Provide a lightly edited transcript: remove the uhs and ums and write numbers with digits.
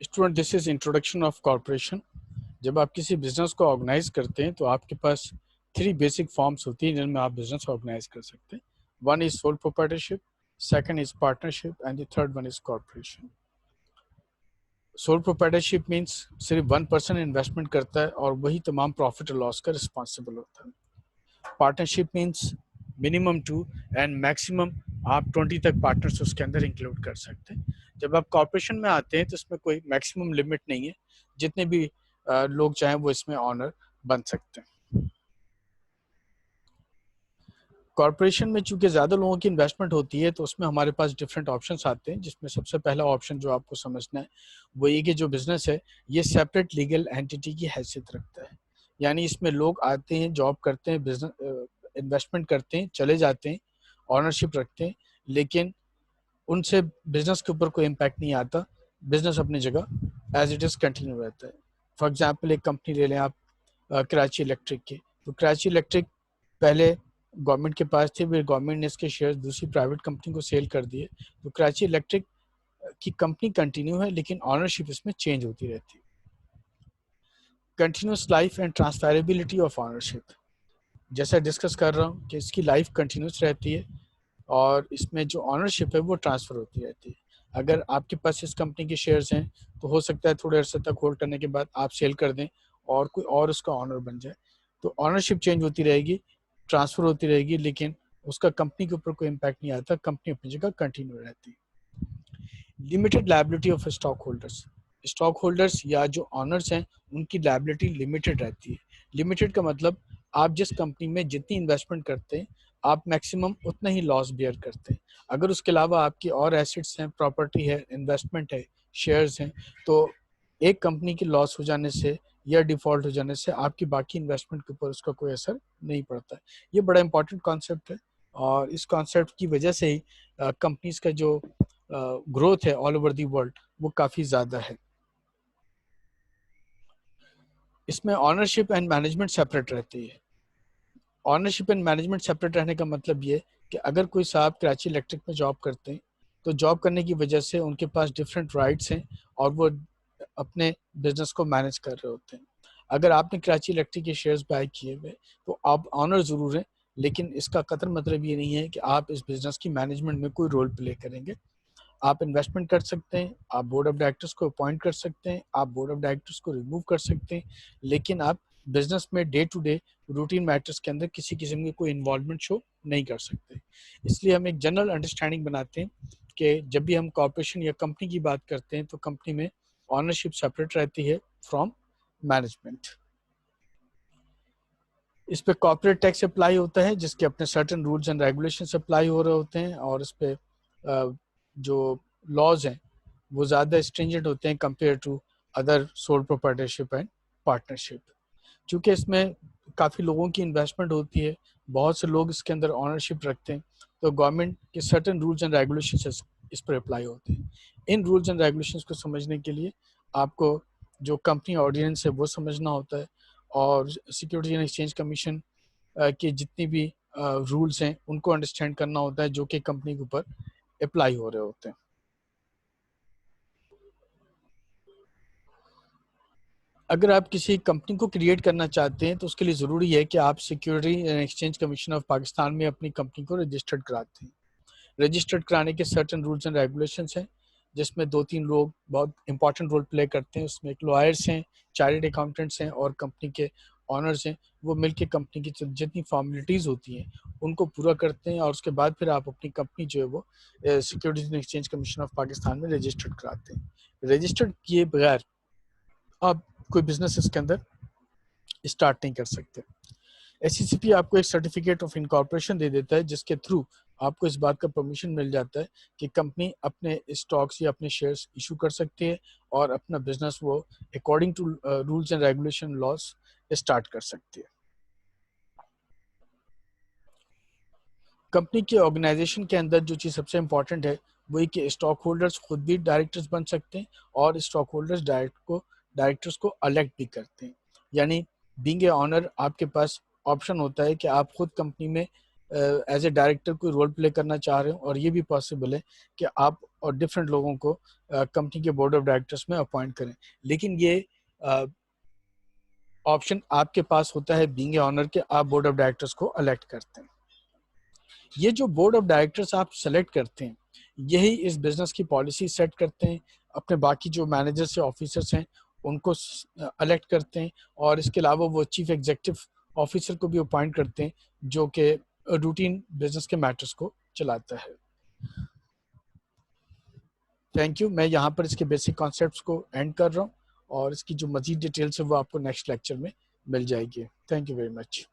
Student, this is introduction of corporation. जब आप किसी बिजनेस को ऑर्गेनाइज करते हैं तो आपके पास 3 बेसिक फॉर्म्स होती हैं जिनमें आप बिजनेस ऑर्गेनाइज कर सकते हैं। One is sole proprietorship, second is partnership and the third one is corporation. Sole proprietorship means सिर्फ 1 पर्सन इन्वेस्टमेंट करता है और वही तमाम प्रॉफिट और लॉस का रिस्पॉन्सिबल होता है। Partnership means minimum 2 and maximum आप 20 तक पार्टनर्स उसके अंदर इंक्लूड कर सकते हैं। जब आप कॉर्पोरेशन में आते हैं तो इसमें कोई मैक्सिमम लिमिट नहीं है, जितने भी लोग चाहें वो इसमें ऑनर बन सकते हैं। कॉर्पोरेशन में चूंकि ज़्यादा लोगों की इन्वेस्टमेंट होती है तो उसमें हमारे पास डिफरेंट ऑप्शंस आते हैं, जिसमें सबसे पहला ऑप्शन जो आपको समझना है वो ये कि जो बिज़नेस है ये सेपरेट लीगल एंटिटी की हैसियत रखता है। यानी इसमें लोग आते हैं, जॉब करते हैं, बिजनेस इन्वेस्टमेंट करते हैं, चले जाते हैं, ऑनरशिप रखते हैं, लेकिन उनसे बिजनेस के ऊपर कोई इम्पैक्ट नहीं आता। बिजनेस अपनी जगह एज इट इज़ कंटिन्यू रहता है। फॉर एग्जांपल एक कंपनी ले लें आप, कराची इलेक्ट्रिक की। तो कराची इलेक्ट्रिक पहले गवर्नमेंट के पास थी, फिर गवर्नमेंट ने इसके शेयर दूसरी प्राइवेट कंपनी को सेल कर दिए। तो कराची इलेक्ट्रिक की कंपनी कंटिन्यू है, लेकिन ऑनरशिप इसमें चेंज होती रहती है। Continuous life and transferability of ownership, जैसा डिस्कस कर रहा हूँ कि इसकी लाइफ कंटिन्यूस रहती है और इसमें जो ऑनरशिप है वो ट्रांसफ़र होती रहती है। अगर आपके पास इस कंपनी के शेयर्स हैं तो हो सकता है थोड़े अरसे तक होल्ड करने के बाद आप सेल कर दें और कोई और उसका ऑनर बन जाए। तो ऑनरशिप चेंज होती रहेगी, ट्रांसफ़र होती रहेगी, लेकिन उसका कंपनी के ऊपर कोई इम्पैक्ट नहीं आता, कंपनी अपनी जगह कंटिन्यू रहती है। Limited liability of stock holders, stock holders या जो ऑनर्स हैं उनकी लायबिलिटी लिमिटेड रहती है। लिमिटेड का मतलब आप जिस कंपनी में जितनी इन्वेस्टमेंट करते हैं आप मैक्सिमम उतना ही लॉस बेयर करते हैं। अगर उसके अलावा आपकी और एसेट्स हैं, प्रॉपर्टी है, इन्वेस्टमेंट है, शेयर्स हैं, तो एक कंपनी की लॉस हो जाने से या डिफॉल्ट हो जाने से आपकी बाकी इन्वेस्टमेंट के ऊपर उसका कोई असर नहीं पड़ता है। ये बड़ा इंपॉर्टेंट कॉन्सेप्ट है और इस कॉन्सेप्ट की वजह से ही कंपनीज का जो ग्रोथ है ऑल ओवर दी वर्ल्ड वो काफ़ी ज़्यादा है। इसमें ऑनरशिप एंड मैनेजमेंट सेपरेट रहती है। ऑनरशिप एंड मैनेजमेंट सेपरेट रहने का मतलब ये कि अगर कोई साहब कराची इलेक्ट्रिक में जॉब करते हैं तो जॉब करने की वजह से उनके पास डिफरेंट राइट्स हैं और वो अपने बिजनेस को मैनेज कर रहे होते हैं। अगर आपने कराची इलेक्ट्रिक के शेयर्स बाय किए हुए तो आप ऑनर ज़रूर हैं, लेकिन इसका कतई मतलब ये नहीं है कि आप इस बिज़नेस की मैनेजमेंट में कोई रोल प्ले करेंगे। आप इन्वेस्टमेंट कर सकते हैं, आप बोर्ड ऑफ डायरेक्टर्स को अपॉइंट कर सकते हैं, आप बोर्ड ऑफ डायरेक्टर्स को रिमूव कर सकते हैं, लेकिन आप बिजनेस में day to day routine matters के अंदर किसी किस्म की कोई इन्वॉल्वमेंट शो नहीं कर सकते। इसलिए हम एक जनरल अंडरस्टैंडिंग बनाते हैं कि जब भी हम कॉर्पोरेशन या कंपनी की बात करते हैं तो कंपनी में ऑनरशिप सेपरेट रहती है फ्रॉम मैनेजमेंट। इस पे कॉर्पोरेट टैक्स अप्लाई होता है जिसके अपने certain rules and regulations apply हो रहे होते हैं और इस पे जो लॉज हैं वो ज़्यादा स्ट्रिंजेंट होते हैं compare to other sole proprietorship and partnership. क्योंकि इसमें काफ़ी लोगों की इन्वेस्टमेंट होती है, बहुत से लोग इसके अंदर ऑनरशिप रखते हैं, तो गवर्नमेंट के सर्टेन रूल्स एंड रेगुलेशंस इस पर अप्लाई होते हैं। इन रूल्स एंड रेगुलेशंस को समझने के लिए आपको जो कंपनी ऑर्डिनेंस है वो समझना होता है और सिक्योरिटी एंड एक्सचेंज कमीशन के जितनी भी रूल्स हैं उनको अंडरस्टैंड करना होता है जो कि कंपनी के ऊपर अप्लाई हो रहे होते हैं। अगर आप किसी कंपनी को क्रिएट करना चाहते हैं तो उसके लिए ज़रूरी है कि आप security and exchange commission of Pakistan में अपनी कंपनी को रजिस्टर्ड कराते हैं। रजिस्टर्ड कराने के सर्टेन रूल्स एंड रेगुलेशंस हैं जिसमें 2-3 लोग बहुत इंपॉर्टेंट रोल प्ले करते हैं। उसमें एक लॉयर्स हैं, चार्टर्ड अकाउंटेंट्स हैं और कंपनी के ऑनर्स हैं। वो मिलकर कंपनी की जितनी फॉर्मेलिटीज़ होती हैं उनको पूरा करते हैं और उसके बाद फिर आप अपनी कंपनी जो है वो securities and exchange commission of Pakistan में रजिस्टर्ड कराते हैं। रजिस्टर्ड किए बगैर आप कोई बिजनेस इसके अंदर स्टार्ट नहीं कर सकते। एससीसीपी आपको एक सर्टिफिकेट ऑफ इनकॉर्पोरेशन दे देता है जिसके थ्रू आपको इस बात का परमिशन मिल जाता है कि कंपनी अपने स्टॉक्स या अपने शेयर्स इशू कर सकती है और अपना बिजनेस वो according to rules and regulation laws start कर सकती है। कंपनी के ऑर्गेनाइजेशन के अंदर जो चीज़ सबसे इम्पॉर्टेंट है वही कि स्टॉक होल्डर्स खुद भी डायरेक्टर्स बन सकते हैं और स्टॉक होल्डर्स डायरेक्टर्स को इलेक्ट भी करते हैं। यानी बीइंग ए ऑनर आपके पास ऑप्शन होता है कि आप खुद कंपनी में एज ए डायरेक्टर कोई रोल प्ले करना चाह रहे हो, और ये भी पॉसिबल है कि आप और डिफरेंट लोगों को कंपनी के बोर्ड ऑफ डायरेक्टर्स में अपॉइंट करें। लेकिन ये ऑप्शन आपके पास होता है बीइंग ए ऑनर के आप बोर्ड ऑफ डायरेक्टर्स को इलेक्ट करते हैं। ये जो बोर्ड ऑफ डायरेक्टर्स आप सेलेक्ट करते हैं, यही इस बिजनेस की पॉलिसी सेट करते हैं, अपने बाकी जो मैनेजर्स या ऑफिसर्स हैं उनको इलेक्ट करते हैं, और इसके अलावा वो चीफ एग्जीक्यूटिव ऑफिसर को भी अपॉइंट करते हैं जो कि रूटीन बिजनेस के मैटर्स को चलाता है। Thank you. मैं यहाँ पर इसके बेसिक कॉन्सेप्ट्स को एंड कर रहा हूँ, और इसकी जो मजीद डिटेल्स है वो आपको नेक्स्ट लेक्चर में मिल जाएगी। Thank you very much.